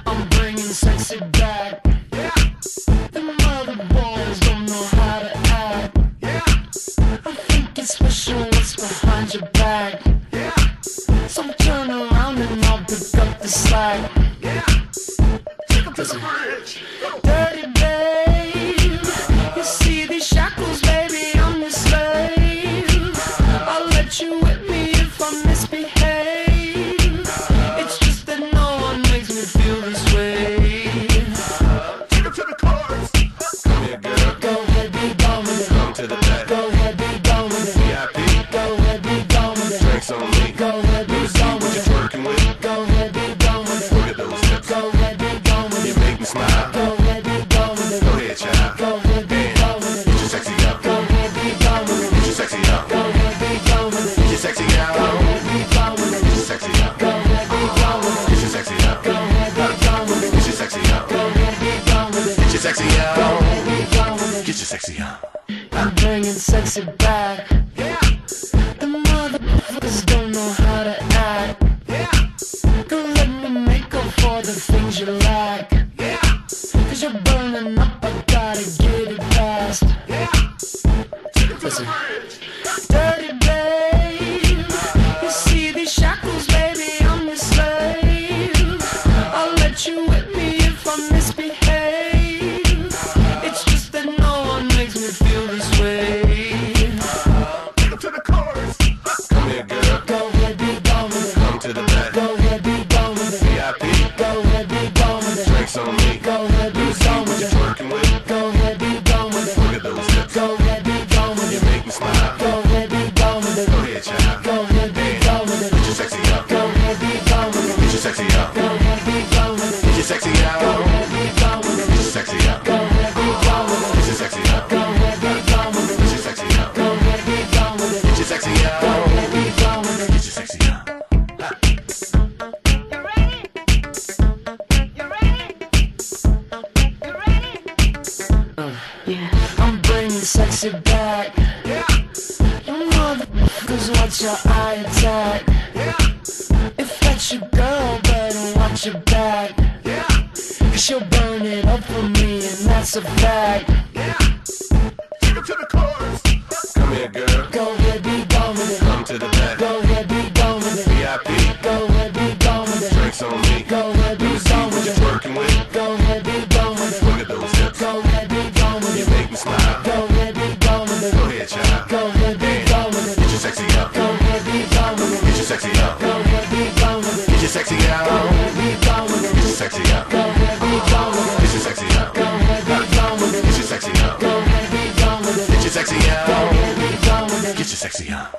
I'm bringing sexy back. Yeah. Them other boys don't know how to act. Yeah. I think it's special what's behind your back. Yeah. So turn around and I'll pick up the slack. Yeah. Take up to the bridge. Dirty babe, you see these shackles, baby, I'm your slave. I'll let you whip me if I misbehave. It's just that no one makes me feel this way. Take 'em to the chorus. Come here, girl. Go ahead, be gone with it. Come to the back. Go ahead, be gone with it. VIP. Go ahead, be gone with it. Drinks on me. Go ahead, be gone What with you it. twerking with? Go ahead, be gone with Look it. at those hips. Go ahead, be gone with You it. make me smile. Go ahead, be gone with it. Go ahead, child. Go ahead, be gone with it. Get your sexy out. Go ahead, be gone with it. Get your sexy out. Go ahead, be gone with it. Get your sexy out. Go ahead, be gone with it. Get your sexy out. Go ahead, be gone with it. Get your sexy out. Go ahead, be gone with it. Get your sexy out. Go ahead, be gone with it. Get your sexy Go out. ahead, be gone with it. Get your sexy out. I'm bringing sexy back. Yeah. The motherfuckers don't know how to act. Yeah. Go let me make up for the things you lack. Yeah. Cause you're burning up, I gotta get it fast. Yeah. Take 'em to the Listen. bridge. Dirty babe, you see these shackles, baby, I'm your slave. I'll let you whip me if I misbehave. It's just that no one makes me feel this way. Take 'em to the chorus. Come here, girl. Go ahead, be gone with it. Come to the back. Go ahead, be gone with it. VIP. Go ahead, be gone with it. Drinks on me. Go ahead, be gone What with you it. twerking with? Go ahead, be gone with it. Look at those hips. Go ahead, be gone with You it. make me smile. Go ahead, be gone with it. Go ahead, child. Go ahead, be gone with it. Get your sexy out. Go ahead, be gone with it. Get your sexy out. Go ahead, be gone with it. Get your sexy Go out. ahead, be gone with it. Get your sexy out. Go ahead, be gone with it. Get your sexy out. Go ahead, be gone with it. Get your sexy out. Go ahead, be gone with it. Get your sexy Go out. ahead, be gone with it. Get your sexy out. You ready? You ready? You ready? Yeah, I'm bringing sexy back. Yeah. You motherfuckers watch your eye attack. Yeah. If that's your girl, better watch your back. Yeah. Cause she'll burn it up for me, and that's a fact. Yeah. Take 'em to the chorus. Come here, girl. Go ahead, be gone with it. Come to the back. Go ahead, be gone with it. VIP. Go ahead, be gone with it. Drinks on me. Go ahead, be gone What with you it. twerking with? Go ahead, be gone with it. Look at those hips. Go ahead, be gone with You it. make me smile. Go ahead, be gone with it. Go ahead, child. Go ahead, be gone with it. Get your sexy out. Go ahead, be gone with it. Get your sexy out. Go ahead, be gone with it. Get your sexy Go out. ahead, be gone with Get it. your sexy out. Go ahead, be gone with it. Get your sexy out. Go ahead, be gone with it. Get your sexy out. Go ahead, be gone with it. Get your sexy Go out. ahead, be gone with it. Get your sexy out.